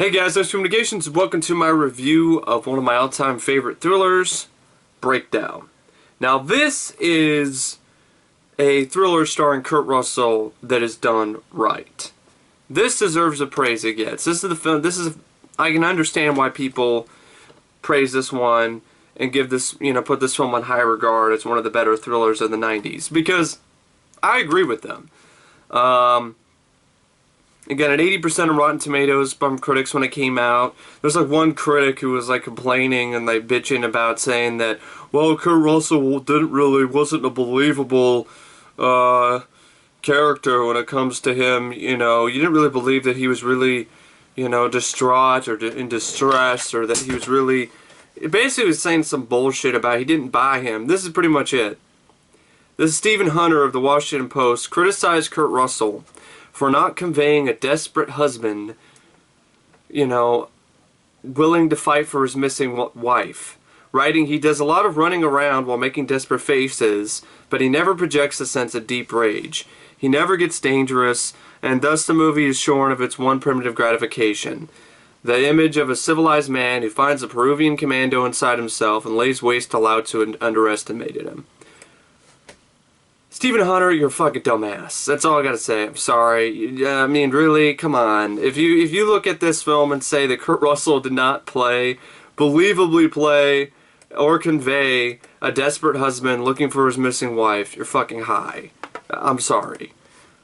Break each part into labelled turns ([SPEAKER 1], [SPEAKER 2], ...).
[SPEAKER 1] Hey guys, nice communications. Welcome to my review of one of my all-time favorite thrillers, Breakdown. Now this is a thriller starring Kurt Russell that is done right. This deserves the praise it gets. This is the film. I can understand why people praise this one and give this, put this film on high regard as one of the better thrillers of the 90s, because I agree with them. Again, at 80% of Rotten Tomatoes from critics when it came out. There's like one critic who was like complaining and like bitching about saying that, well, Kurt Russell wasn't a believable character when it comes to him. You didn't really believe that he was really, distraught or in distress, or that he was really, basically was saying some bullshit about he didn't buy him. This is pretty much it. This is Stephen Hunter of the Washington Post criticized Kurt Russell for not conveying a desperate husband, willing to fight for his missing wife. Writing, he does a lot of running around while making desperate faces, but he never projects a sense of deep rage. He never gets dangerous, and thus the movie is shorn of its one primitive gratification. The image of a civilized man who finds a Peruvian commando inside himself and lays waste to those who underestimated him. Stephen Hunter, you're a fucking dumbass. That's all I gotta say. I'm sorry. I mean, really, come on. If you look at this film and say that Kurt Russell did not believably play, or convey a desperate husband looking for his missing wife, you're fucking high. I'm sorry.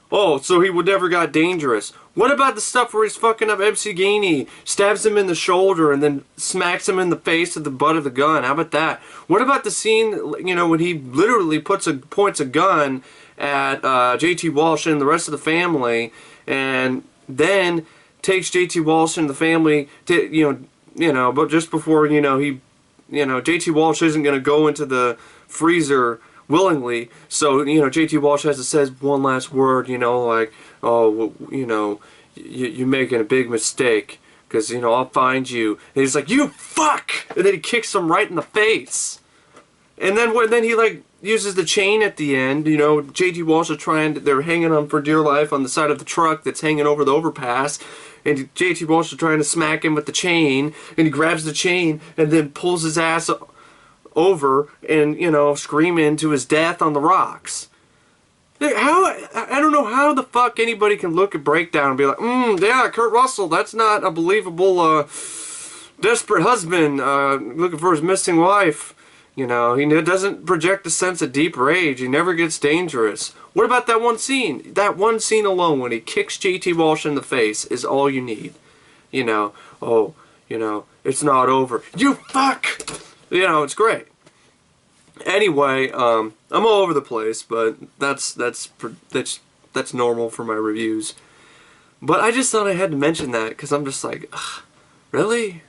[SPEAKER 1] Oh, so he never got dangerous. What about the stuff where he's fucking up M.C Gainey, stabs him in the shoulder, and then smacks him in the face with the butt of the gun? How about that? What about the scene, when he literally points a gun at J.T. Walsh and the rest of the family, and then takes J.T. Walsh and the family to, but just before, J.T. Walsh isn't going to go into the freezer willingly, so, J.T. Walsh has to say one last word, like, oh, you're making a big mistake, because, I'll find you. And he's like, you fuck! And then he kicks him right in the face. And then he, like, uses the chain at the end, J.T. Walsh is they're hanging on for dear life on the side of the truck that's hanging over the overpass, and J.T. Walsh is trying to smack him with the chain, and he grabs the chain, and then pulls his ass over and, screaming to his death on the rocks. I don't know how the fuck anybody can look at Breakdown and be like, yeah, Kurt Russell, that's not a believable, desperate husband, looking for his missing wife. He doesn't project a sense of deep rage. He never gets dangerous. What about that one scene? That one scene alone when he kicks J.T. Walsh in the face is all you need. It's not over. You fuck! It's great. Anyway, I'm all over the place, but that's normal for my reviews. But I just thought I had to mention that because I'm just like, ugh, really?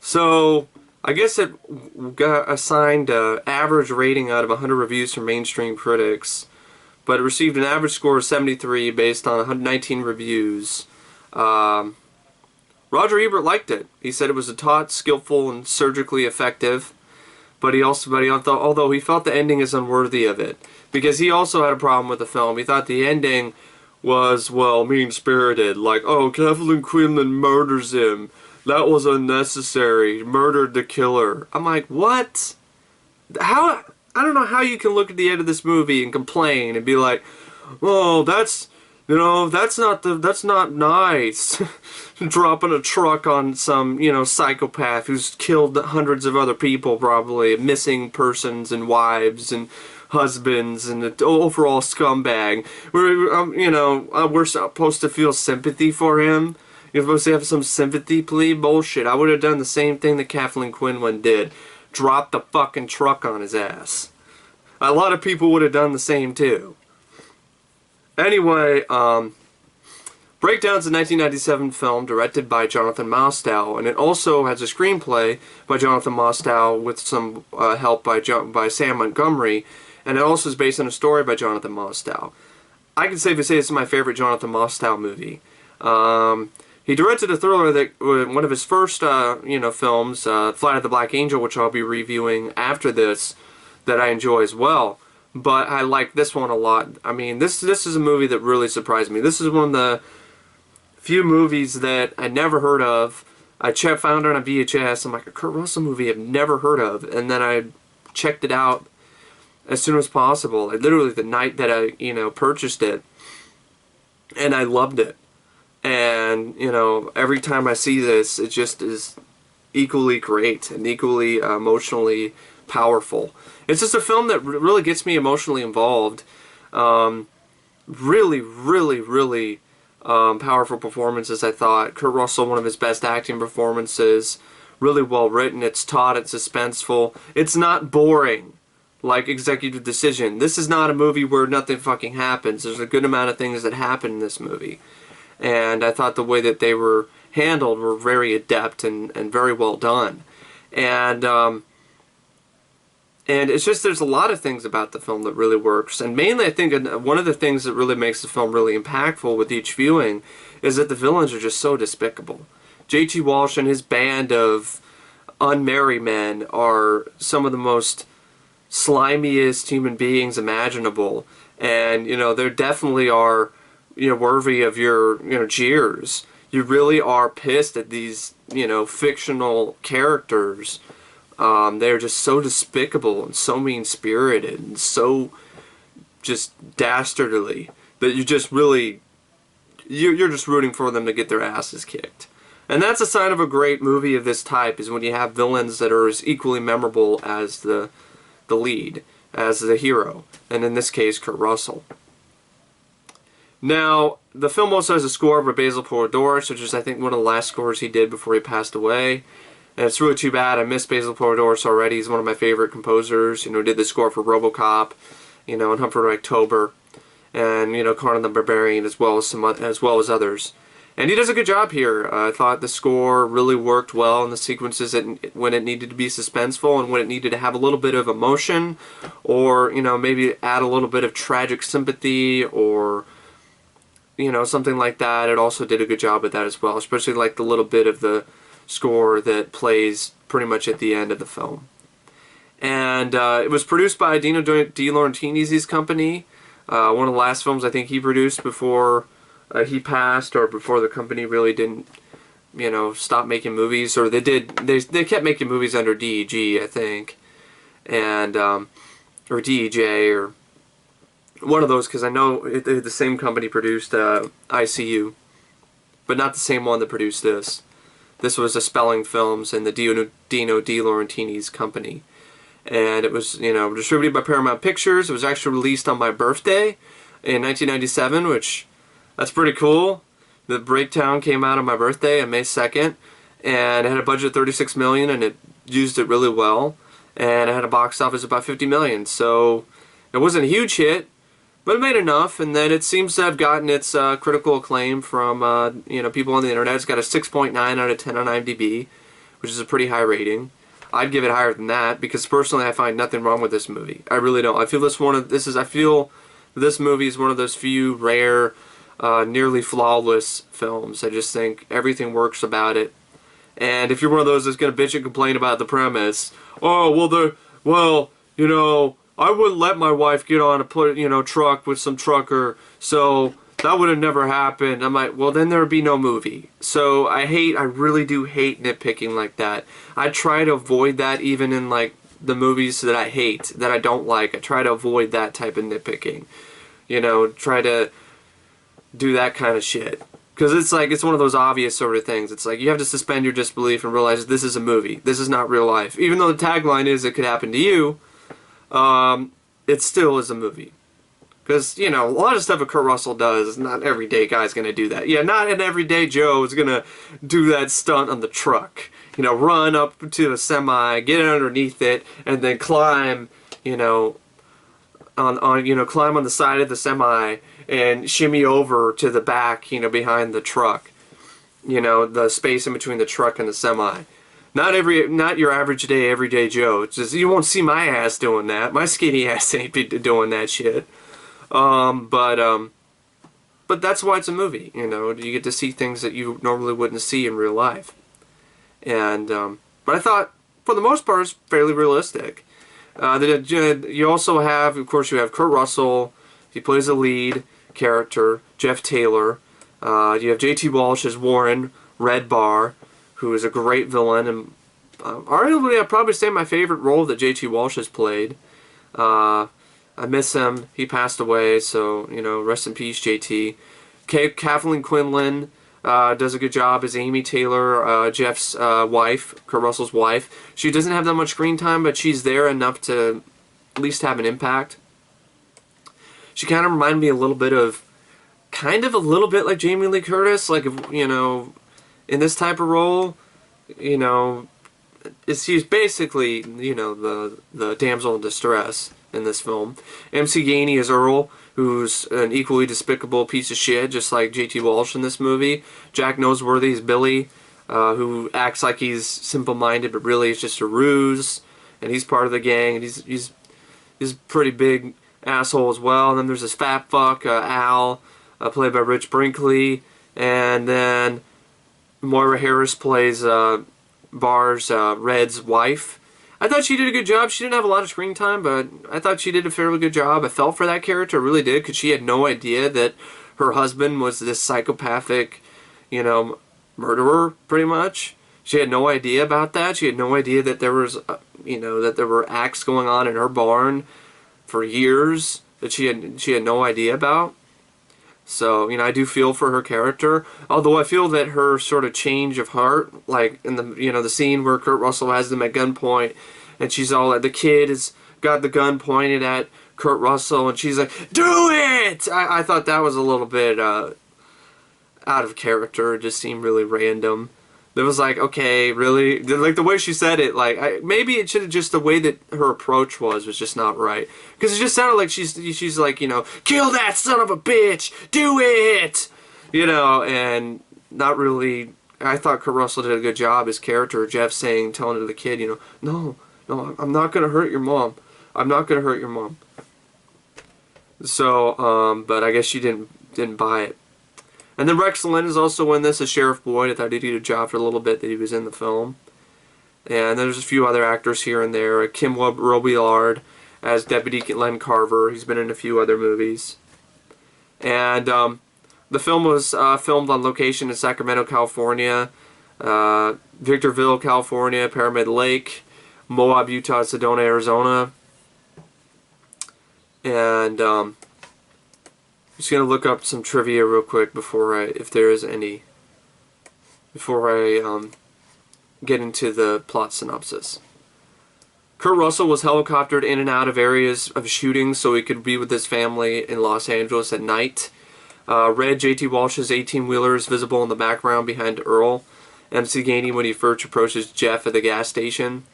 [SPEAKER 1] So I guess it got assigned an average rating out of 100 reviews from mainstream critics, but it received an average score of 73 based on 119 reviews. Roger Ebert liked it. He said it was taut, skillful, and surgically effective. But although he felt the ending is unworthy of it, because he also had a problem with the film. He thought the ending was, well, mean-spirited. Like, oh, Kathleen Quinlan murders him. That was unnecessary. Murdered the killer. I'm like, what? I don't know how you can look at the end of this movie and complain and be like, oh, that's not nice. Dropping a truck on some, psychopath who's killed hundreds of other people, probably, missing persons and wives and husbands and an overall scumbag. We're supposed to feel sympathy for him. You're supposed to have some sympathy plea? Bullshit. I would have done the same thing that Kathleen Quinlan did. Dropped the fucking truck on his ass. A lot of people would have done the same too. Anyway, Breakdown's a 1997 film directed by Jonathan Mostow, and it also has a screenplay by Jonathan Mostow with some help by Sam Montgomery, and it also is based on a story by Jonathan Mostow. I can safely say this is my favorite Jonathan Mostow movie. He directed a thriller that one of his first films, Flight of the Black Angel, which I'll be reviewing after this, that I enjoy as well. But I like this one a lot. I mean, this is a movie that really surprised me. This is one of the few movies that I never heard of. I found it on VHS. I'm like, a Kurt Russell movie I've never heard of. And then I checked it out as soon as possible. Like, literally the night that I, purchased it. And I loved it. And, every time I see this, it just is equally great and equally emotionally powerful. It's just a film that really gets me emotionally involved. Really, really, really powerful performances, I thought. Kurt Russell, one of his best acting performances. Really well written. It's taut. It's suspenseful. It's not boring like Executive Decision. This is not a movie where nothing fucking happens. There's a good amount of things that happen in this movie. And I thought the way that they were handled were very adept and very well done. And it's just, there's a lot of things about the film that really works. And mainly, I think one of the things that really makes the film really impactful with each viewing is that the villains are just so despicable. J.T. Walsh and his band of unmarried men are some of the most slimiest human beings imaginable. And, they definitely are, worthy of your, jeers. You really are pissed at these, fictional characters. They're just so despicable and so mean-spirited and so just dastardly that you just really, you're just rooting for them to get their asses kicked. And that's a sign of a great movie of this type, is when you have villains that are as equally memorable as the lead, as the hero, and in this case, Kurt Russell. Now, the film also has a score by Basil Poledouris, which is, I think, one of the last scores he did before he passed away. And it's really too bad. I miss Basil Poledouris already. He's one of my favorite composers. Did the score for RoboCop, and Hunt for October, and Conan the Barbarian, as well as others. And he does a good job here. I thought the score really worked well in the sequences when it needed to be suspenseful and when it needed to have a little bit of emotion, or maybe add a little bit of tragic sympathy, or something like that. It also did a good job with that as well, especially like the little bit of the score that plays pretty much at the end of the film. And it was produced by Dino De Laurentiis' company. One of the last films I think he produced before he passed, or before the company really didn't, stop making movies. Or they kept making movies under DEG, I think, and or DEJ, or one of those, because I know the same company produced ICU, but not the same one that produced this. This was a Spelling Films and the Dino De Laurentiis company. And it was, distributed by Paramount Pictures. It was actually released on my birthday in 1997, which, that's pretty cool. The Breakdown came out on my birthday on May 2nd, and it had a budget of $36 million, and it used it really well. And it had a box office of about $50 million. So it wasn't a huge hit, but it made enough, and then it seems to have gotten its critical acclaim from people on the internet. It's got a 6.9 out of 10 on IMDb, which is a pretty high rating. I'd give it higher than that, because personally I find nothing wrong with this movie. I really don't. I feel this movie is one of those few rare, nearly flawless films. I just think everything works about it. And if you're one of those that's going to bitch and complain about the premise, I wouldn't let my wife get on a truck with some trucker, so that would have never happened. I'm like, well, then there would be no movie. So I really do hate nitpicking like that. I try to avoid that even in like the movies that I hate, that I don't like. I try to avoid that type of nitpicking. Try to do that kind of shit. Because it's one of those obvious sort of things. It's like you have to suspend your disbelief and realize this is a movie. This is not real life. Even though the tagline is it could happen to you, it still is a movie. Because, a lot of stuff that Kurt Russell does, not everyday guy's going to do that. Yeah, not an everyday Joe is going to do that stunt on the truck. Run up to a semi, get underneath it, and then climb, climb on the side of the semi and shimmy over to the back, behind the truck. The space in between the truck and the semi. Not your average day, everyday Joe. It's just, you won't see my ass doing that. My skinny ass ain't doing that shit. But that's why it's a movie. You get to see things that you normally wouldn't see in real life. And but I thought, for the most part, it's fairly realistic. You also have, of course, you have Kurt Russell. He plays the lead character, Jeff Taylor. You have J.T. Walsh as Warren Red Bar, who is a great villain, and arguably I'd probably say my favorite role that J.T. Walsh has played. I miss him. He passed away, so, you know, rest in peace, J.T. Kathleen Quinlan does a good job as Amy Taylor, Jeff's wife, Kurt Russell's wife. She doesn't have that much screen time, but she's there enough to at least have an impact. She kind of reminded me a little bit of, like Jamie Lee Curtis, like, you know, in this type of role, you know, she's basically, you know, the damsel in distress in this film. M.C. Gainey is Earl, who's an equally despicable piece of shit, just like J.T. Walsh in this movie. Jack Noseworthy is Billy, who acts like he's simple-minded, but really is just a ruse, and he's part of the gang, and he's a pretty big asshole as well. And then there's this fat fuck, Al, played by Ritch Brinkley, and then Moira Harris plays Bar's Red's wife. I thought she did a good job. She didn't have a lot of screen time, but I thought she did a fairly good job. I felt for that character, I really did, because she had no idea that her husband was this psychopathic, you know, murderer, pretty much. She had no idea about that. She had no idea that there was, you know, that there were acts going on in her barn for years that she had no idea about. So, you know, I do feel for her character, although I feel that her sort of change of heart, like in the, you know, the scene where Kurt Russell has them at gunpoint, and she's all like, the kid has got the gun pointed at Kurt Russell, and she's like, do it! I thought that was a little bit out of character. It just seemed really random. It was like, okay, really? Like, the way she said it, like, maybe it should have just, the way that her approach was just not right. Because it just sounded like she's like, you know, kill that son of a bitch! Do it! You know, and not really. I thought Kurt Russell did a good job, his character, Jeff telling to the kid, you know, no, I'm not going to hurt your mom. I'm not going to hurt your mom. So, but I guess she didn't buy it. And then Rex Linn is also in this as Sheriff Boyd. I thought he did a job for a little bit that he was in the film. And there's a few other actors here and there. Kim Robillard as Deputy Len Carver. He's been in a few other movies. And the film was filmed on location in Sacramento, California, Victorville, California, Pyramid Lake, Moab, Utah, Sedona, Arizona. And I'm just going to look up some trivia real quick before if there is any, before I get into the plot synopsis. Kurt Russell was helicoptered in and out of areas of shootings so he could be with his family in Los Angeles at night. Red J.T. Walsh's 18-wheeler is visible in the background behind Earl. M.C. Gainey when he first approaches Jeff at the gas station.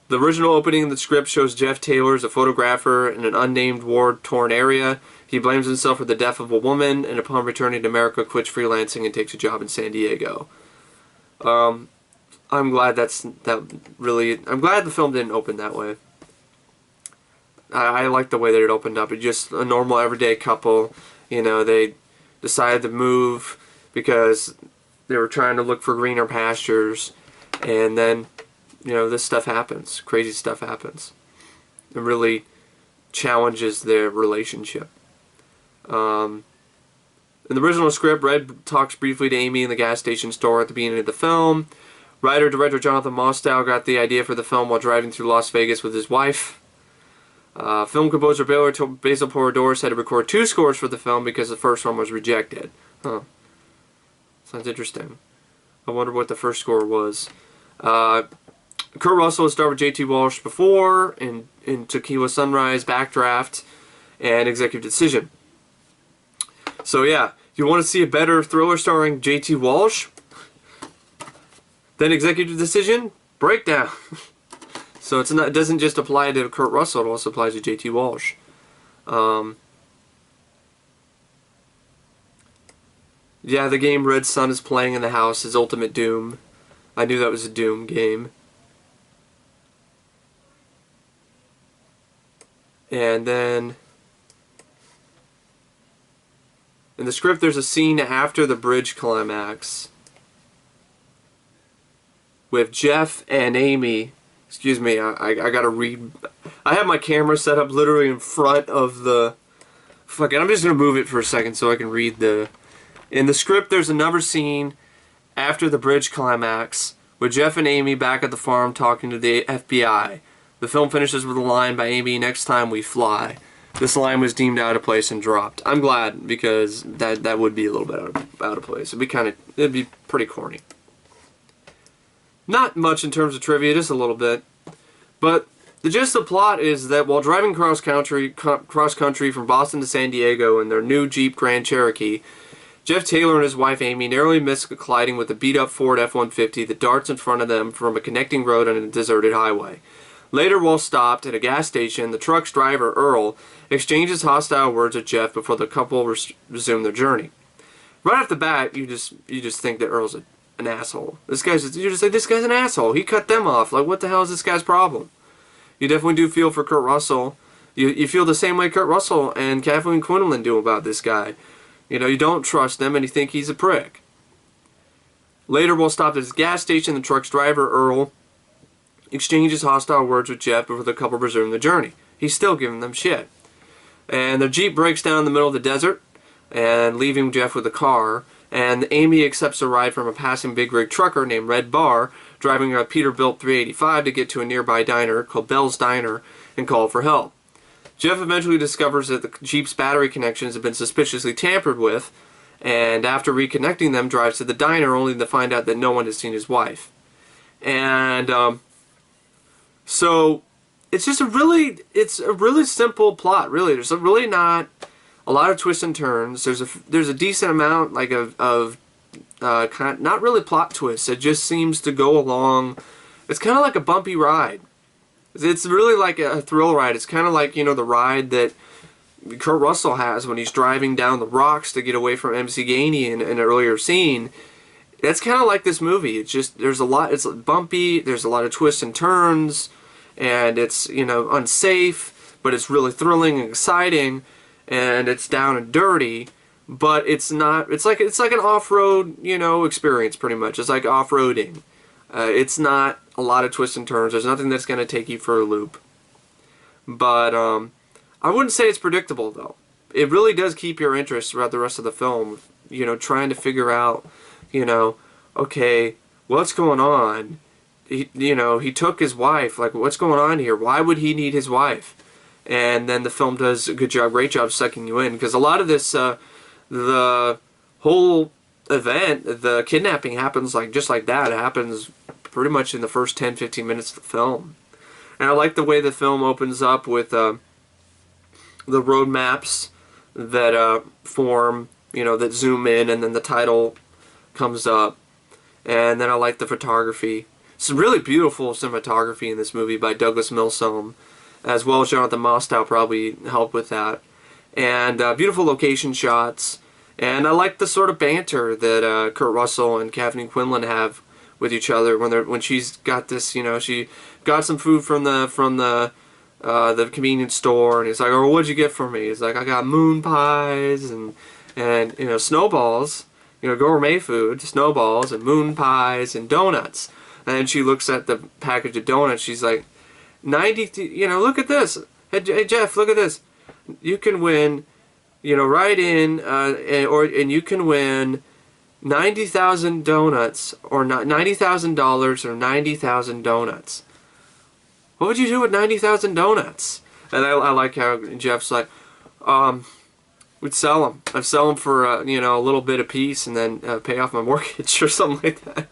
[SPEAKER 1] The original opening in the script shows Jeff Taylor as a photographer in an unnamed war-torn area. He blames himself for the death of a woman, and upon returning to America, quits freelancing and takes a job in San Diego. I'm glad I'm glad the film didn't open that way. I like the way that it opened up. It's just a normal, everyday couple. You know, they decided to move because they were trying to look for greener pastures, and then, you know, this stuff happens. Crazy stuff happens. It really challenges their relationship. In the original script, Red talks briefly to Amy in the gas station store at the beginning of the film. Writer-director Jonathan Mostow got the idea for the film while driving through Las Vegas with his wife. Film composer Basil Poradores had to record 2 scores for the film because the first one was rejected. Huh. Sounds interesting. I wonder what the first score was. Kurt Russell has starred with J.T. Walsh before in Tequila Sunrise, Backdraft, and Executive Decision. So yeah, you want to see a better thriller starring J.T. Walsh? Then Executive Decision? Breakdown. So it doesn't just apply to Kurt Russell, it also applies to J.T. Walsh. Yeah, the game Red's son is playing in the house is Ultimate Doom. I knew that was a Doom game. And then in the script there's a scene after the bridge climax with Jeff and Amy. Excuse me, I gotta read. I have my camera set up literally in front of the... Fuck it, I'm just gonna move it for a second so I can read the In the script, there's another scene after the bridge climax with Jeff and Amy back at the farm talking to the FBI. The film finishes with a line by Amy, "Next time we fly." This line was deemed out of place and dropped. I'm glad, because that would be a little bit out of place. It'd be pretty corny. Not much in terms of trivia, just a little bit. But the gist of the plot is that while driving cross country from Boston to San Diego in their new Jeep Grand Cherokee, Jeff Taylor and his wife Amy narrowly miss colliding with a beat-up Ford F-150 that darts in front of them from a connecting road on a deserted highway. Later, while stopped at a gas station, the truck's driver, Earl, exchanges hostile words with Jeff before the couple resume their journey. Right off the bat, you just think that Earl's an asshole. You're just like, this guy's an asshole. He cut them off. Like, what the hell is this guy's problem? You definitely do feel for Kurt Russell. You feel the same way Kurt Russell and Kathleen Quinlan do about this guy. You know, you don't trust them and you think he's a prick. Later, while stopped at his gas station, the truck's driver, Earl, exchanges hostile words with Jeff before the couple resume the journey. He's still giving them shit. And their Jeep breaks down in the middle of the desert, and leaving Jeff with the car. And Amy accepts a ride from a passing big rig trucker named Red Barr, driving a Peterbilt 385 to get to a nearby diner called Bell's Diner and call for help. Jeff eventually discovers that the Jeep's battery connections have been suspiciously tampered with, and after reconnecting them, drives to the diner only to find out that no one has seen his wife. And so it's just a really simple plot. Really, there's really not a lot of twists and turns. There's a decent amount like of not really plot twists. It just seems to go along. It's kind of like a bumpy ride. It's really like a thrill ride. It's kind of like, you know, the ride that Kurt Russell has when he's driving down the rocks to get away from M.C Gainey in an earlier scene. That's kind of like this movie. It's just, it's bumpy, there's a lot of twists and turns, and it's, you know, unsafe, but it's really thrilling and exciting, and it's down and dirty, but it's not, it's like an off-road, you know, experience pretty much. It's like off-roading. It's not a lot of twists and turns. There's nothing that's going to take you for a loop. But I wouldn't say it's predictable, though. It really does keep your interest throughout the rest of the film, you know, trying to figure out, you know, okay, what's going on? He took his wife. Like, what's going on here? Why would he need his wife? And then the film does a great job sucking you in, because a lot of this, the whole event, the kidnapping happens just like that. It happens pretty much in the first 10-15 minutes of the film. And I like the way the film opens up with the road maps that form, you know, that zoom in, and then the title comes up. And then I like the photography. Some really beautiful cinematography in this movie by Douglas Milsome, as well as Jonathan Mostow probably helped with that. And beautiful location shots. And I like the sort of banter that Kurt Russell and Kathleen Quinlan have with each other when she's got this, you know, she got some food from the convenience store, and he's like, "Oh, what'd you get for me?" He's like, "I got moon pies and you know, snowballs, you know, gourmet food, snowballs and moon pies and donuts." And she looks at the package of donuts. She's like, 90, you know, look at this. Hey Jeff, look at this. You can win, you know, write in, and you can win 90,000 donuts, or $90,000, or 90,000 donuts. What would you do with 90,000 donuts? And I like how Jeff's like, we'd sell them. I'd sell them for you know, a little bit a piece, and then pay off my mortgage or something like that.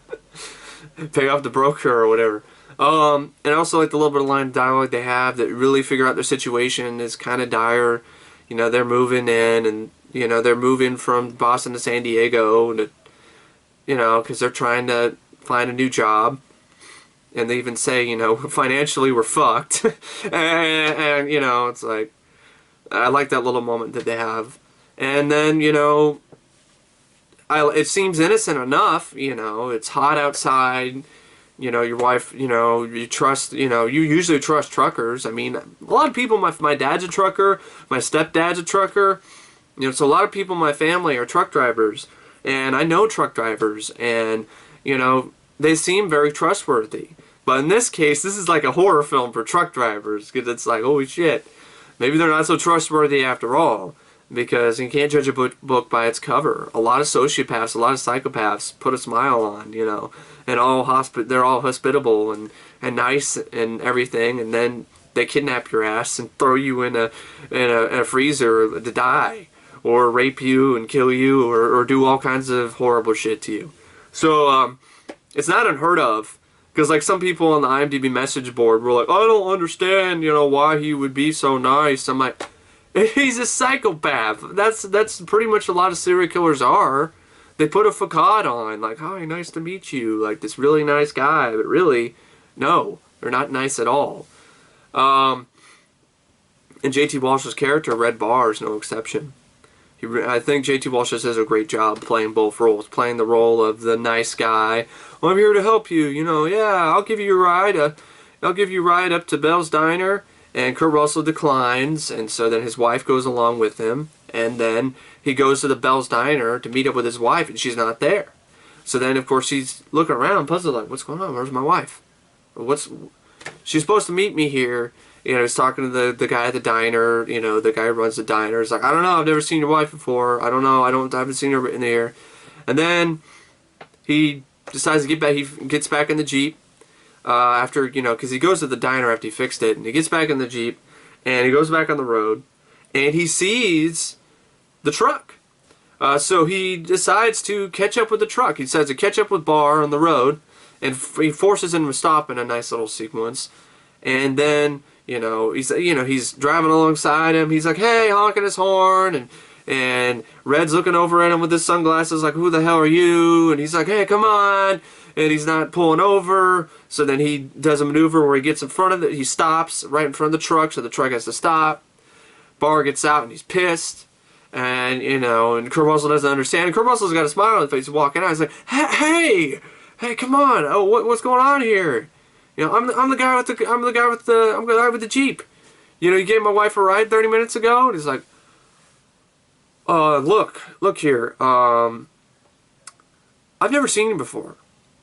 [SPEAKER 1] Pay off the broker or whatever. And I also like the little bit of line of dialogue they have that really figure out their situation is kind of dire. You know, they're moving in, and you know, they're moving from Boston to San Diego, and you know, because they're trying to find a new job. And they even say, you know, financially we're fucked. and, you know, it's like, I like that little moment that they have. And then, you know, it seems innocent enough, you know, it's hot outside, you know, your wife, you know, you trust, you know, you usually trust truckers. I mean, a lot of people, my dad's a trucker, my stepdad's a trucker, you know, so a lot of people in my family are truck drivers. And I know truck drivers, and, you know, they seem very trustworthy. But in this case, this is like a horror film for truck drivers, because it's like, holy shit, maybe they're not so trustworthy after all. because you can't judge a book by its cover. A lot of sociopaths, a lot of psychopaths put a smile on, you know, and they're all hospitable and nice and everything, and then they kidnap your ass and throw you in a freezer to die, or rape you and kill you, or do all kinds of horrible shit to you. So it's not unheard of, because like some people on the IMDb message board were like, I don't understand, you know, why he would be so nice. I'm like, he's a psychopath. That's pretty much a lot of serial killers are. They put a facade on, like, hi, nice to meet you, like this really nice guy, but really, no, they're not nice at all. And J.T. Walsh's character, Red Bar, is no exception. I think J.T. Walsh does a great job playing both roles, playing the role of the nice guy. Well, I'm here to help you, you know, yeah, I'll give you a ride. I'll give you a ride up to Bell's Diner. And Kurt Russell declines, and so then his wife goes along with him, and then he goes to the Bell's Diner to meet up with his wife, and she's not there. So then, of course, he's looking around, puzzled, like, what's going on? Where's my wife? She's supposed to meet me here. You know, he's talking to the guy at the diner, you know, the guy who runs the diner. He's like, I don't know, I've never seen your wife before. I don't know, I haven't seen her in here. And then he decides to get back, he gets back in the Jeep. After, you know, because he goes to the diner after he fixed it, and he gets back in the Jeep, and he goes back on the road, and he sees the truck. So he decides to catch up with the truck. He decides to catch up with Barr on the road, and he forces him to stop in a nice little sequence. And then, you know, he's driving alongside him. He's like, hey, honking his horn, and Red's looking over at him with his sunglasses, like, who the hell are you? And he's like, hey, come on. And he's not pulling over, so then he does a maneuver where he gets in front of it. He stops right in front of the truck, so the truck has to stop. Barr gets out, and he's pissed. And, you know, and Kurt Russell doesn't understand. And Kurt Russell's got a smile on his face walking out. He's like, hey, come on. Oh, what's going on here? You know, I'm the guy with the Jeep. You know, you gave my wife a ride 30 minutes ago? And he's like, look here. I've never seen you before.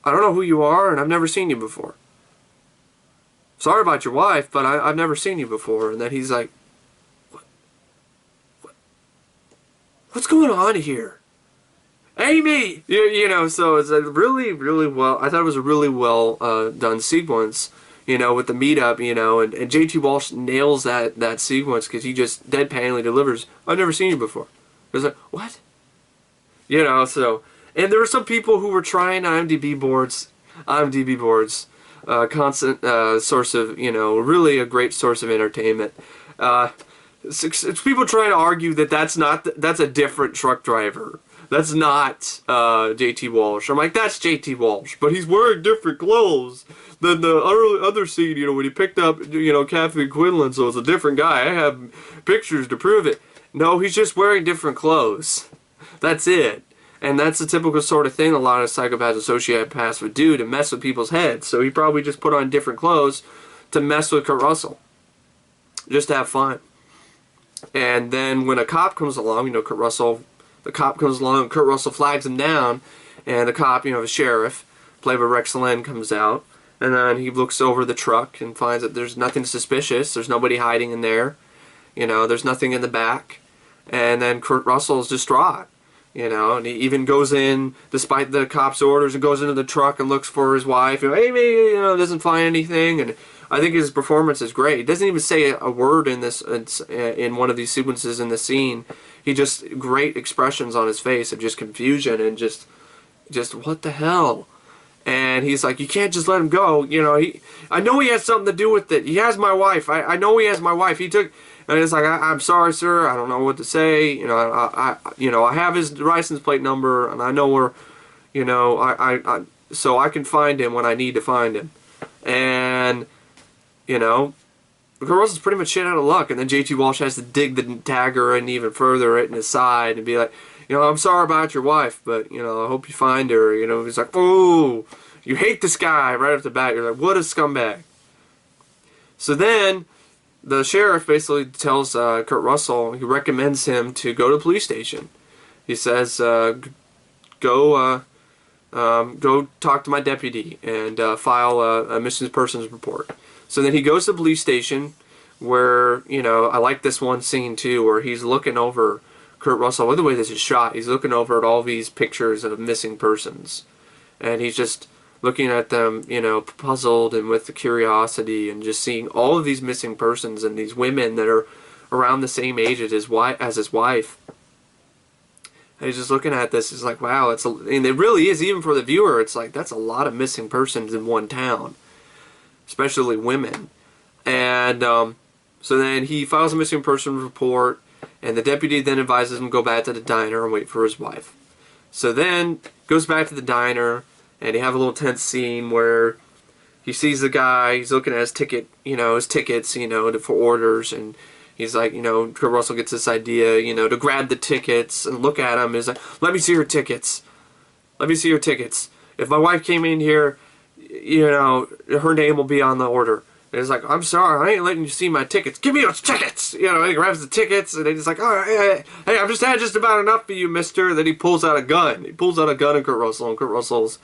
[SPEAKER 1] I don't know who you are, and I've never seen you before. Sorry about your wife, but I've never seen you before. And then he's like, what's going on here? Amy! You know, so it's a really, really well, I thought it was a really well done sequence, you know, with the meetup, you know, and J.T. Walsh nails that sequence, because he just deadpanly delivers, I've never seen you before. It was like, what? You know, so... And there were some people who were trying IMDb boards, constant source of, you know, really a great source of entertainment. It's people trying to argue that that's a different truck driver. That's not J.T. Walsh. I'm like, that's J.T. Walsh, but he's wearing different clothes than the other scene, you know, when he picked up, you know, Kathleen Quinlan, so it's a different guy. I have pictures to prove it. No, he's just wearing different clothes. That's it. And that's the typical sort of thing a lot of psychopaths and sociopaths would do to mess with people's heads. So he probably just put on different clothes to mess with Kurt Russell. Just to have fun. And then when a cop comes along, you know, the cop comes along, Kurt Russell flags him down, and the cop, you know, the sheriff, played by Linn, comes out, and then he looks over the truck and finds that there's nothing suspicious, there's nobody hiding in there, you know, there's nothing in the back, and then Kurt Russell's distraught. You know, and he even goes in, despite the cop's orders, and goes into the truck and looks for his wife. You know, Amy, you know, doesn't find anything. And I think his performance is great. He doesn't even say a word in this, in one of these sequences in the scene. He just, great expressions on his face of just confusion and just what the hell? And he's like, you can't just let him go. You know, I know he has something to do with it. He has my wife. I know he has my wife. And it's like, I'm sorry, sir. I don't know what to say. You know, I have his license plate number, and I know where, you know, so I can find him when I need to find him. And, you know, Kurt Russell's pretty much shit out of luck. And then J.T. Walsh has to dig the dagger and even further it in his side and be like, you know, I'm sorry about your wife, but, you know, I hope you find her. You know, he's like, oh, you hate this guy right off the bat. You're like, what a scumbag. So then the sheriff basically tells Kurt Russell, he recommends him to go to the police station. He says, go talk to my deputy and file a missing persons report. So then he goes to the police station where, you know, I like this one scene too, where he's looking over Kurt Russell, with the way this is shot, he's looking over at all these pictures of missing persons. And he's just looking at them, you know, puzzled and with the curiosity, and just seeing all of these missing persons and these women that are around the same age as his wife. And he's just looking at this. He's like, wow, and it really is, even for the viewer, it's like, that's a lot of missing persons in one town, especially women. And so then he files a missing person report, and the deputy then advises him to go back to the diner and wait for his wife. So then goes back to the diner, and they have a little tense scene where he sees the guy. He's looking at his ticket, you know, his tickets, you know, for orders, and he's like, you know, Kurt Russell gets this idea, you know, to grab the tickets and look at him. He's like, let me see your tickets. Let me see your tickets. If my wife came in here, you know, her name will be on the order. And he's like, I'm sorry, I ain't letting you see my tickets. Give me those tickets! You know, and he grabs the tickets, and he's like, all right, hey, I've just had just about enough for you, mister. Then he pulls out a gun. He pulls out a gun at Kurt Russell, and Kurt Russell's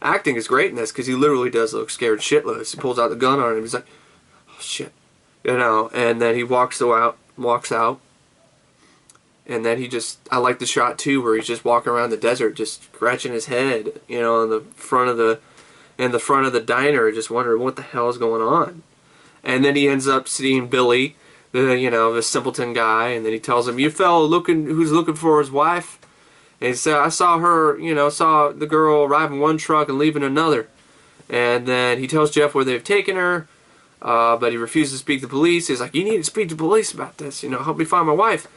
[SPEAKER 1] acting is great in this, because he literally does look scared shitless. He pulls out the gun on him. He's like, oh, shit. You know, and then he walks out, and then he just, I like the shot, too, where he's just walking around the desert, just scratching his head, you know, in the front of the diner, just wondering what the hell is going on. And then he ends up seeing Billy, the simpleton guy, and then he tells him, you fella who's looking for his wife? And he said, I saw her, you know, saw the girl arriving one truck and leaving another. And then he tells Jeff where they've taken her, but he refuses to speak to police. He's like, you need to speak to police about this, you know, help me find my wife.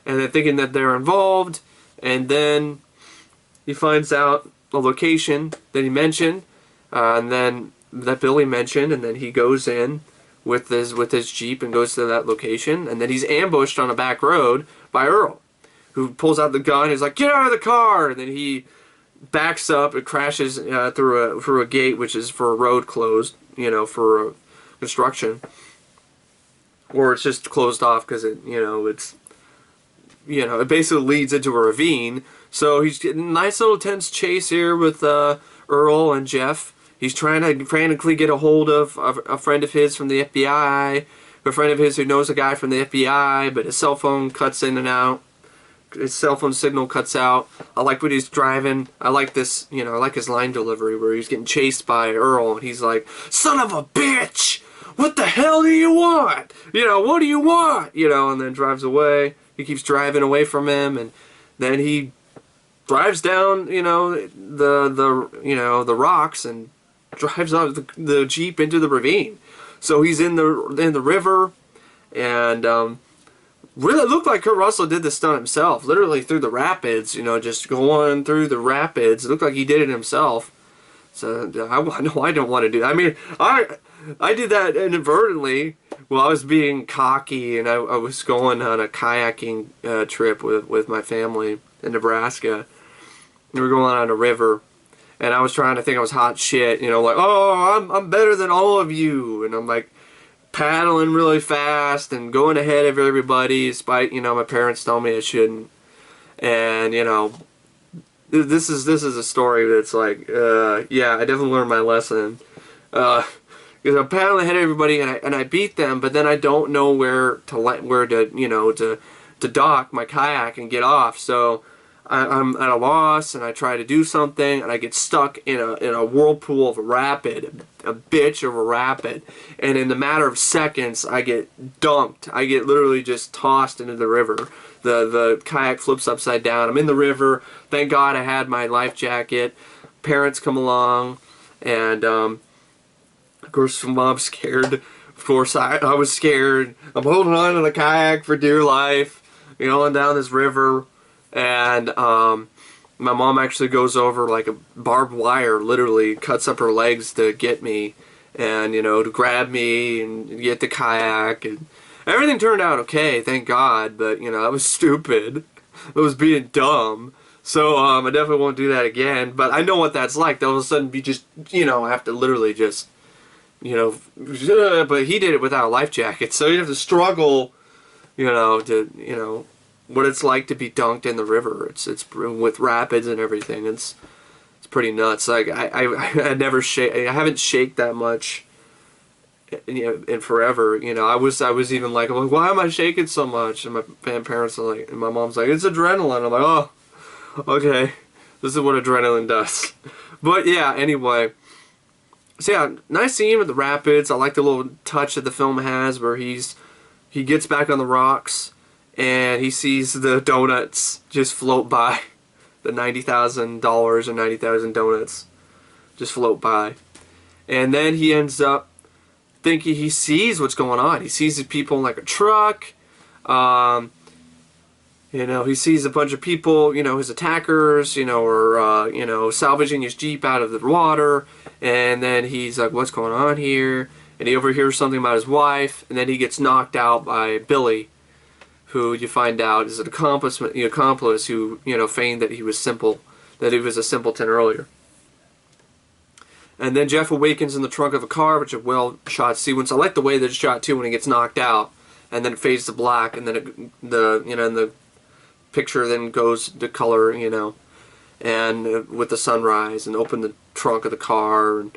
[SPEAKER 1] And they're thinking that they're involved, and then he finds out the location that he mentioned, and then that Billy mentioned, and then he goes in with his Jeep and goes to that location, and then he's ambushed on a back road by Earl, who pulls out the gun. He's like, get out of the car! And then he backs up and crashes through a gate, which is for a road closed, you know, for construction, or it's just closed off because it basically leads into a ravine. So he's getting a nice little tense chase here with Earl and Jeff. He's trying to frantically get a hold of a friend of his from the FBI, a friend of his who knows a guy from the FBI, but his cell phone cuts in and out. His cell phone signal cuts out. I like what he's driving. I like this, you know, I like his line delivery where he's getting chased by Earl, and he's like, son of a bitch! What the hell do you want? You know, what do you want? You know, and then drives away. He keeps driving away from him, and then he drives down, you know, the rocks, and drives out the Jeep into the ravine. So he's in the river, and really looked like Kurt Russell did the stunt himself, literally through the rapids, you know, just going through the rapids. It looked like he did it himself. So I don't want to do that. I mean, I did that inadvertently. Well, I was being cocky, and I was going on a kayaking trip with my family in Nebraska. We were going on a river, and I was trying to think I was hot shit, you know, like, oh, I'm better than all of you, and I'm like paddling really fast and going ahead of everybody, despite, you know, my parents telling me I shouldn't. And, you know, this is a story that's like, yeah, I definitely learned my lesson. Because I'm paddling ahead of everybody, and I beat them, but then I don't know where to dock my kayak and get off. So I'm at a loss, and I try to do something, and I get stuck in a whirlpool of a rapid, a bitch of a rapid, and in the matter of seconds, I get dunked. I get literally just tossed into the river. The kayak flips upside down. I'm in the river. Thank God I had my life jacket. Parents come along, and of course, Mom's scared. Of course, I was scared. I'm holding on to the kayak for dear life, going down this river. And my mom actually goes over like a barbed wire, literally cuts up her legs to get me, and, you know, to grab me and get the kayak. And everything turned out okay, thank God, but, you know, that was stupid. It was being dumb. So I definitely won't do that again. But I know what that's like. To all of a sudden be just, you know, I have to literally just, you know, but he did it without a life jacket. So you have to struggle, you know, to, you know, what it's like to be dunked in the river. It's with rapids and everything. It's pretty nuts. Like I never shake. I haven't shaked that much and forever. I was even like, I'm like, why am I shaking so much? And my parents are like, and my mom's like, it's adrenaline. I'm like, oh, okay, this is what adrenaline does. But yeah, anyway. So yeah, nice scene with the rapids. I like the little touch that the film has where he gets back on the rocks and he sees the donuts just float by. The $90,000 or 90,000 donuts just float by. And then he ends up thinking he sees what's going on. He sees the people in like a truck. He sees a bunch of people, his attackers, or salvaging his Jeep out of the water. And then he's like, what's going on here? And he overhears something about his wife. And then he gets knocked out by Billy, who you find out is an accomplice who, feigned that he was a simpleton earlier. And then Jeff awakens in the trunk of a car, which is a well-shot sequence. I like the way that it's shot, too, when he gets knocked out. And then it fades to black, and then the picture then goes to color, and with the sunrise, and open the trunk of the car. And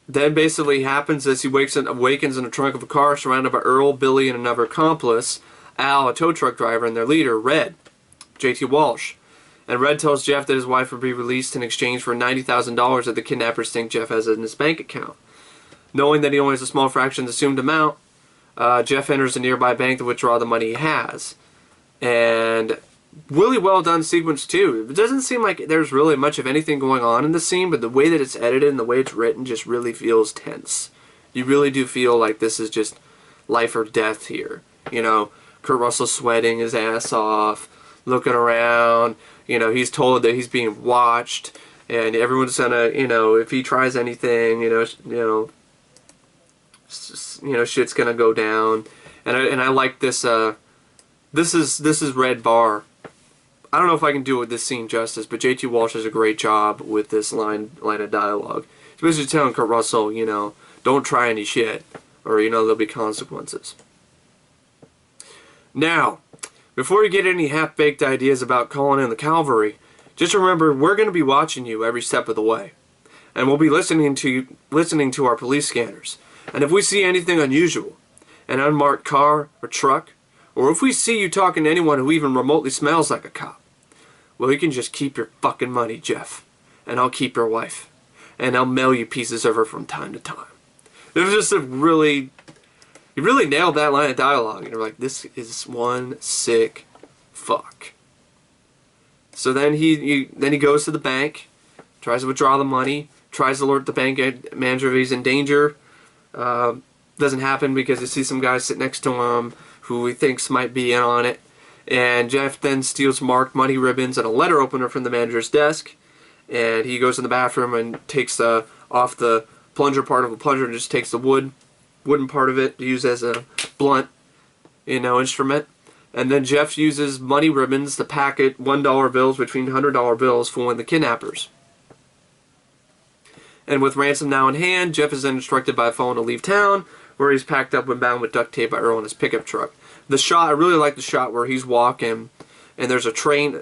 [SPEAKER 1] then basically happens as he awakens in the trunk of a car surrounded by Earl, Billy, and another accomplice, Al, a tow truck driver, and their leader, Red, J.T. Walsh. And Red tells Jeff that his wife will be released in exchange for $90,000 that the kidnappers think Jeff has in his bank account. Knowing that he only has a small fraction of the assumed amount, Jeff enters a nearby bank to withdraw the money he has. And really well done sequence too. It doesn't seem like there's really much of anything going on in the scene, but the way that it's edited and the way it's written just really feels tense. You really do feel like this is just life or death here. Kurt Russell sweating his ass off, looking around. He's told that he's being watched, and everyone's gonna, if he tries anything, shit's gonna go down. And I like this. This is Red Bar. I don't know if I can do it with this scene justice, but J.T. Walsh does a great job with this line of dialogue. He's basically telling Kurt Russell, don't try any shit, or there'll be consequences. Now, before you get any half-baked ideas about calling in the cavalry, just remember we're going to be watching you every step of the way, and we'll be listening to our police scanners. And if we see anything unusual, an unmarked car or truck, or if we see you talking to anyone who even remotely smells like a cop, well, you can just keep your fucking money, Jeff, and I'll keep your wife, and I'll mail you pieces of her from time to time. It was just you really nailed that line of dialogue, and you're like, this is one sick fuck. So then he goes to the bank, tries to withdraw the money, tries to alert the bank manager if he's in danger. Doesn't happen because he sees some guy sit next to him who he thinks might be in on it. And Jeff then steals marked money ribbons and a letter opener from the manager's desk. And he goes in the bathroom and takes off the plunger part of the plunger and just takes the wooden part of it to use as a blunt, instrument. And then Jeff uses money ribbons to packet $1 bills between $100 bills fooling the kidnappers. And with ransom now in hand, Jeff is then instructed by phone to leave town, where he's packed up and bound with duct tape by Earl in his pickup truck. The shot, I really like the shot where he's walking, and there's a train,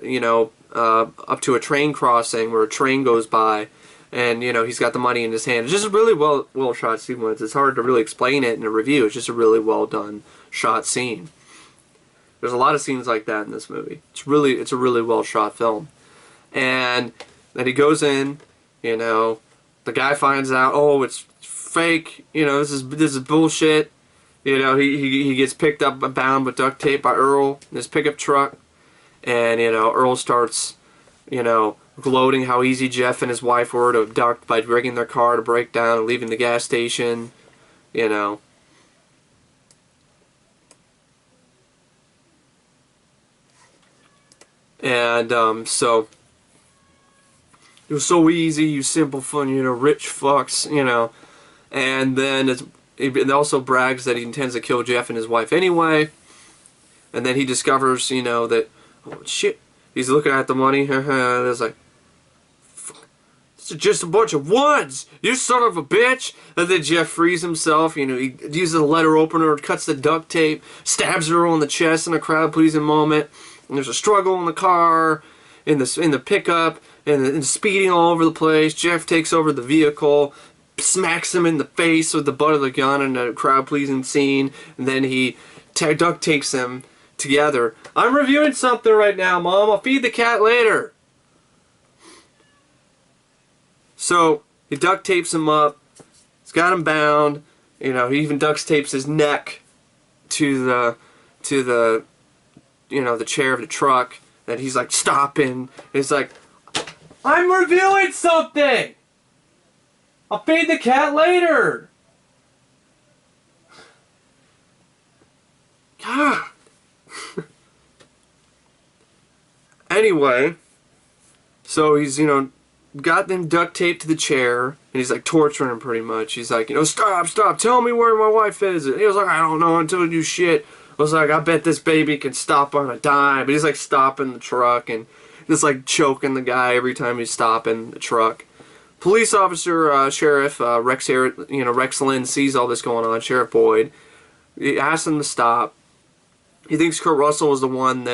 [SPEAKER 1] up to a train crossing where a train goes by, and, he's got the money in his hand. It's just a really well shot sequence. It's hard to really explain it in a review. It's just a really well done shot scene. There's a lot of scenes like that in this movie. It's a really well shot film. And then he goes in, the guy finds out, oh, it's fake, this is bullshit. He gets picked up and bound with duct tape by Earl in his pickup truck. And, Earl starts, gloating how easy Jeff and his wife were to abduct by rigging their car to break down and leaving the gas station, And, so, it was so easy, you simple fun, rich fucks, And then it also brags that he intends to kill Jeff and his wife anyway. And then he discovers, that, oh shit, he's looking at the money. There's like, this is just a bunch of ones, you son of a bitch. And then Jeff frees himself, he uses a letter opener, cuts the duct tape, stabs her on the chest in a crowd-pleasing moment. And there's a struggle in the car, in the pickup, and speeding all over the place. Jeff takes over the vehicle, smacks him in the face with the butt of the gun in a crowd-pleasing scene, and then he duct tapes him together. I'm reviewing something right now, Mom. I'll feed the cat later. So he duct tapes him up. He's got him bound. You know, he even duct tapes his neck to the you know, the chair of the truck. And he's like stopping. He's like, I'm reviewing something. I'll feed the cat later. God. Anyway, so he's, you know, got them duct taped to the chair, and he's like torturing him pretty much. He's like, you know, stop, tell me where my wife is. And he was like, I don't know until you shit. I was like, I bet this baby can stop on a dime. But he's like stopping the truck and just like choking the guy every time he's stopping the truck. Police officer, Sheriff Rex Linn sees all this going on. Sheriff Boyd, he asks him to stop. He thinks Kurt Russell was the one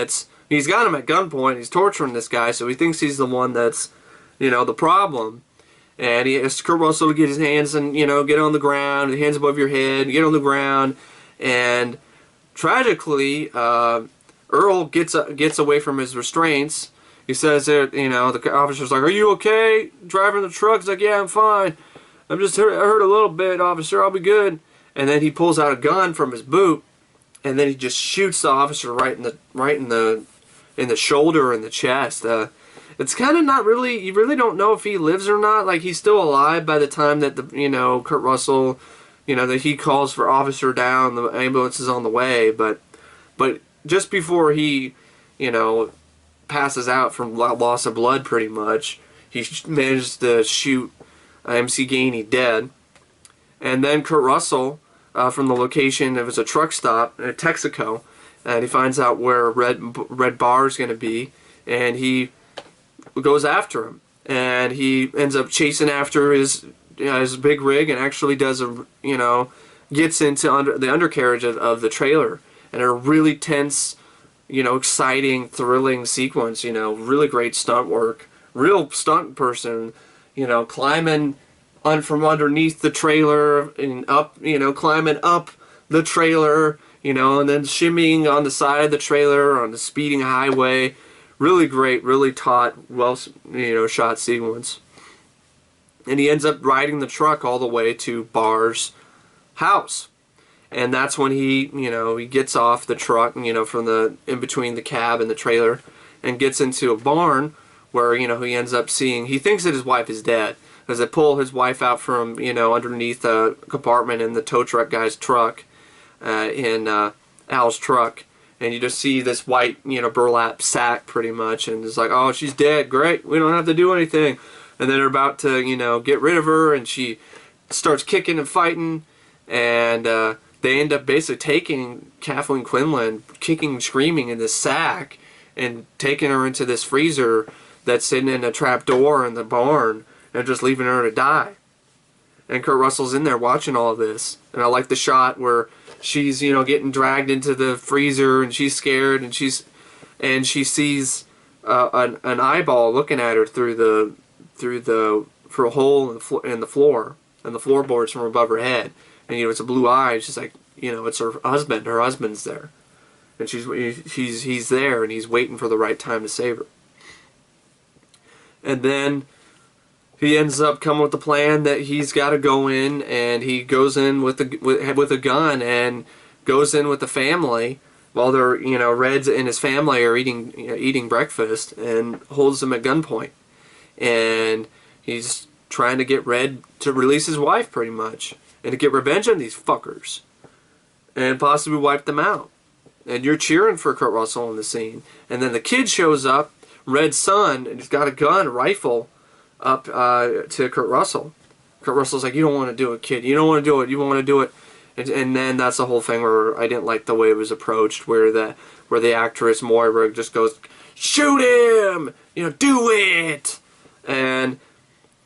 [SPEAKER 1] he's got him at gunpoint. He's torturing this guy, so he thinks he's the one that's, you know, the problem. And he asks Kurt Russell to get his hands and, you know, get on the ground, hands above your head, get on the ground. And tragically, Earl gets away from his restraints. He says that, you know, the officer's like, are you okay driving the truck? He's like, yeah, I'm fine. I hurt a little bit, officer. I'll be good. And then he pulls out a gun from his boot, and then he just shoots the officer right in the shoulder and the chest. It's kind of not really, you really don't know if he lives or not. Like, he's still alive by the time that Kurt Russell, you know, that he calls for officer down, the ambulance is on the way. But just before he, you know, passes out from loss of blood pretty much, he manages to shoot M.C Gainey dead. And then Kurt Russell, from the location, it was a truck stop in Texaco, and he finds out where Red Bar is going to be, and he goes after him. And he ends up chasing after his big rig, and actually does gets into the undercarriage of the trailer, and a really tense, you know, exciting, thrilling sequence. You know, really great stunt work, real stunt person, you know, climbing from underneath the trailer and up, you know, climbing up the trailer, you know, and then shimmying on the side of the trailer on the speeding highway. Really great, really taut, well, you know, shot sequence. And he ends up riding the truck all the way to Barr's house. And that's when he, you know, he gets off the truck, you know, from in between the cab and the trailer, and gets into a barn where, you know, he ends up seeing, he thinks that his wife is dead, as they pull his wife out from, you know, underneath a compartment in the tow truck guy's truck, in Al's truck. And you just see this white, you know, burlap sack pretty much, and it's like, oh, she's dead, great, we don't have to do anything. And then they're about to, you know, get rid of her, and she starts kicking and fighting, and they end up basically taking Kathleen Quinlan, kicking and screaming in this sack, and taking her into this freezer that's sitting in a trap door in the barn, and just leaving her to die. And Kurt Russell's in there watching all of this. And I like the shot where she's, you know, getting dragged into the freezer, and she's scared, and she sees an eyeball looking at her through a hole in the floor, and the floorboards from above her head. And, you know, it's a blue eye. She's like, you know, it's her husband. Her husband's there, and he's there, and he's waiting for the right time to save her. And then he ends up coming with the plan that he's got to go in, and he goes in with a gun and goes in with the family while they're, you know, Red and his family are eating breakfast, and holds them at gunpoint. And he's trying to get Red to release his wife pretty much, and to get revenge on these fuckers, and possibly wipe them out. And you're cheering for Kurt Russell in the scene. And then the kid shows up, Red's son, and he's got a gun, a rifle, up to Kurt Russell. Kurt Russell's like, you don't want to do it, kid. You don't want to do it. You want to do it. And then that's the whole thing where I didn't like the way it was approached, where the actress Moira just goes, shoot him! You know, do it! And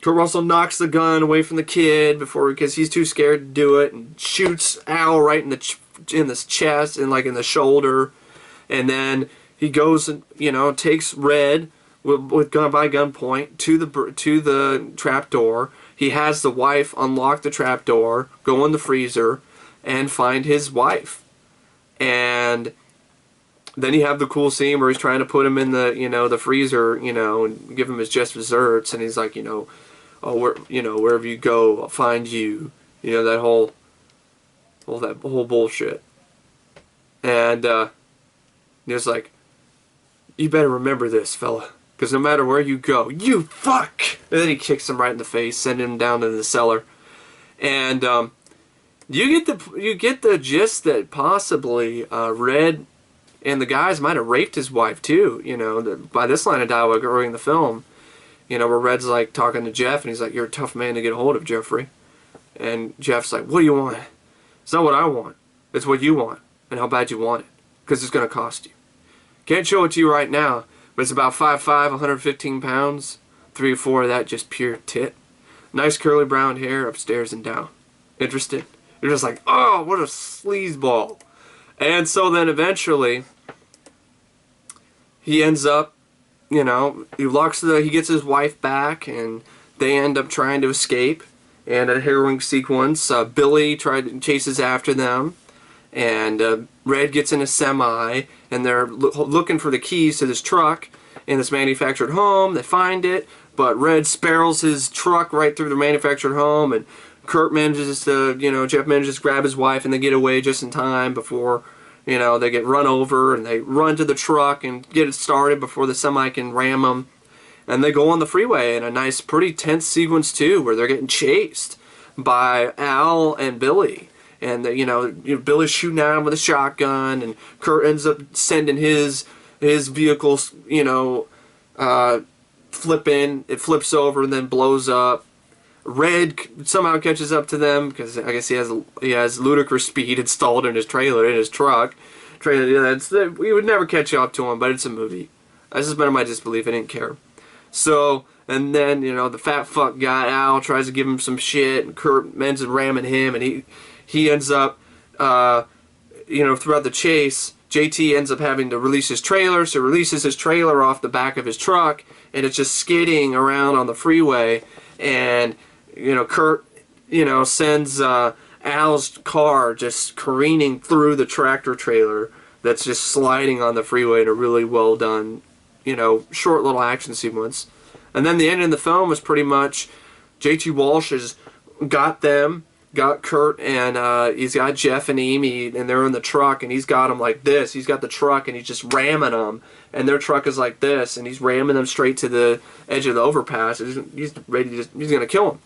[SPEAKER 1] Kurt Russell knocks the gun away from the kid because he's too scared to do it, and shoots Al right in the chest and like in the shoulder. And then he goes and, you know, takes Red by gunpoint to the trap door. He has the wife unlock the trap door, go in the freezer, and find his wife. And then you have the cool scene where he's trying to put him in the the freezer, and give him his just desserts, and he's like, oh, wherever you go, I'll find you. That whole bullshit. And he's like, you better remember this, fella. Because no matter where you go, you fuck! And then he kicks him right in the face, sending him down to the cellar. And you get the gist that possibly Red and the guys might have raped his wife too. By this line of dialogue early in the film, where Red's like talking to Jeff, and he's like, "You're a tough man to get a hold of, Jeffrey." And Jeff's like, "What do you want?" "It's not what I want. It's what you want, and how bad you want it, because it's gonna cost you. Can't show it to you right now." But it's about 5'5", 115 pounds. 3 or 4 of that just pure tit. Nice curly brown hair upstairs and down. Interested? You're just like, oh, what a sleazeball. And so then eventually, he ends up, he gets his wife back, and they end up trying to escape. And a harrowing sequence, Billy chases after them. And Red gets in a semi, and they're looking for the keys to this truck in this manufactured home. They find it, but Red sparrows his truck right through the manufactured home, and Jeff manages to grab his wife, and they get away just in time before, they get run over, and they run to the truck and get it started before the semi can ram them. And they go on the freeway in a nice, pretty tense sequence too, where they're getting chased by Al and Billy. And Billy's shooting at him with a shotgun, and Kurt ends up sending his vehicle, flipping. It flips over and then blows up. Red somehow catches up to them because I guess he has ludicrous speed installed in his trailer, in his truck. We would never catch up to him, but it's a movie. I suspended my disbelief. I didn't care. So, and then the fat fuck guy Al tries to give him some shit, and Kurt ends up ramming him, and he ends up, throughout the chase, JT ends up having to release his trailer, so he releases his trailer off the back of his truck, and it's just skidding around on the freeway, and, Kurt, sends Al's car just careening through the tractor trailer that's just sliding on the freeway in a really well done, short little action sequence. And then the end of the film is pretty much JT Walsh has got Kurt, and he's got Jeff and Amy, and they're in the truck, and he's got them like this. He's got the truck, and he's just ramming them, and their truck is like this, and he's ramming them straight to the edge of the overpass. He's ready he's going to kill them.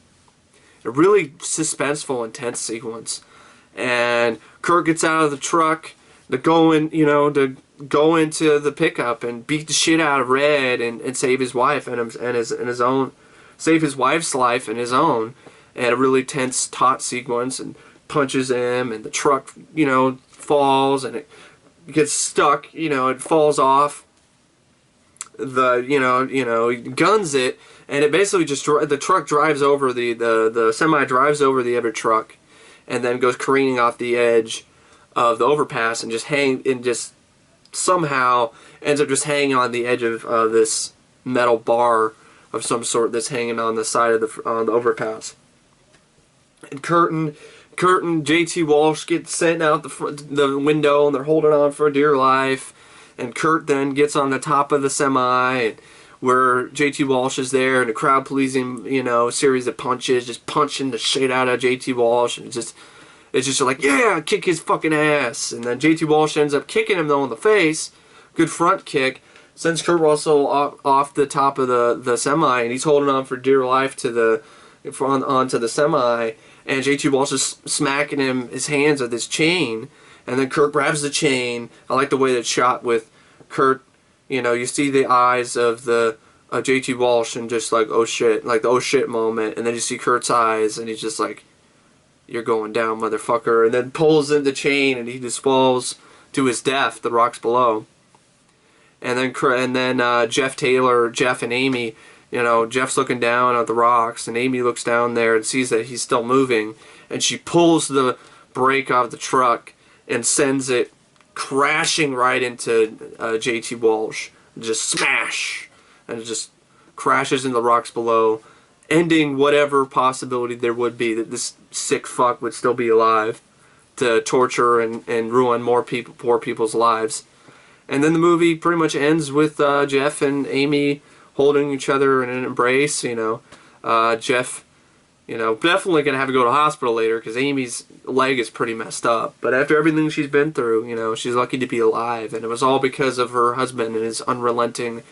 [SPEAKER 1] A really suspenseful, intense sequence. And Kurt gets out of the truck to go into the pickup and beat the shit out of Red and save his wife and his own, save his wife's life and his own. And a really tense taut sequence, and punches him, and the truck, falls, and it gets stuck, it falls off. He guns it, and it basically just, the truck drives over the semi drives over the Ebert truck, and then goes careening off the edge of the overpass, and just somehow ends up just hanging on the edge of this metal bar of some sort that's hanging on the side of the overpass. And Kurt and JT Walsh get sent out the window, and they're holding on for dear life. And Kurt then gets on the top of the semi, where JT Walsh is there, and a crowd pleasing, series of punches, just punching the shit out of JT Walsh, and it's just like, yeah, kick his fucking ass. And then JT Walsh ends up kicking him though in the face, good front kick, sends Kurt Russell off the top of the semi, and he's holding on for dear life onto the semi. And JT Walsh is smacking his hands with his chain, and then Kurt grabs the chain. I like the way that's shot with Kurt. You see the eyes of JT Walsh, and just like, oh shit, like the oh shit moment, and then you see Kurt's eyes, and he's just like, you're going down, motherfucker, and then pulls in the chain, and he just falls to his death, the rocks below. And then Jeff and Amy, Jeff's looking down at the rocks, and Amy looks down there and sees that he's still moving, and she pulls the brake off the truck and sends it crashing right into JT Walsh. Just smash! and it just crashes into the rocks below, ending whatever possibility there would be that this sick fuck would still be alive to torture and ruin more poor people's lives. And then the movie pretty much ends with Jeff and Amy holding each other in an embrace. Jeff, definitely going to have to go to the hospital later because Amy's leg is pretty messed up. But after everything she's been through, she's lucky to be alive. And it was all because of her husband and his unrelenting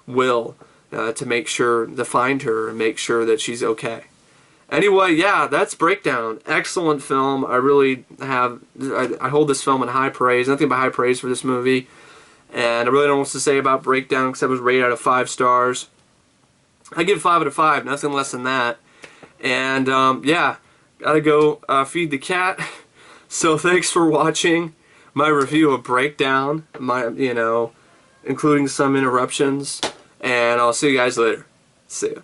[SPEAKER 1] will to find her and make sure that she's okay. Anyway, yeah, that's Breakdown. Excellent film. I really I hold this film in high praise. Nothing but high praise for this movie. And I really don't know what to say about Breakdown because it was rated out of 5 stars. I give 5 out of 5, nothing less than that. And yeah, gotta go feed the cat. So thanks for watching my review of Breakdown, including some interruptions. And I'll see you guys later. See ya.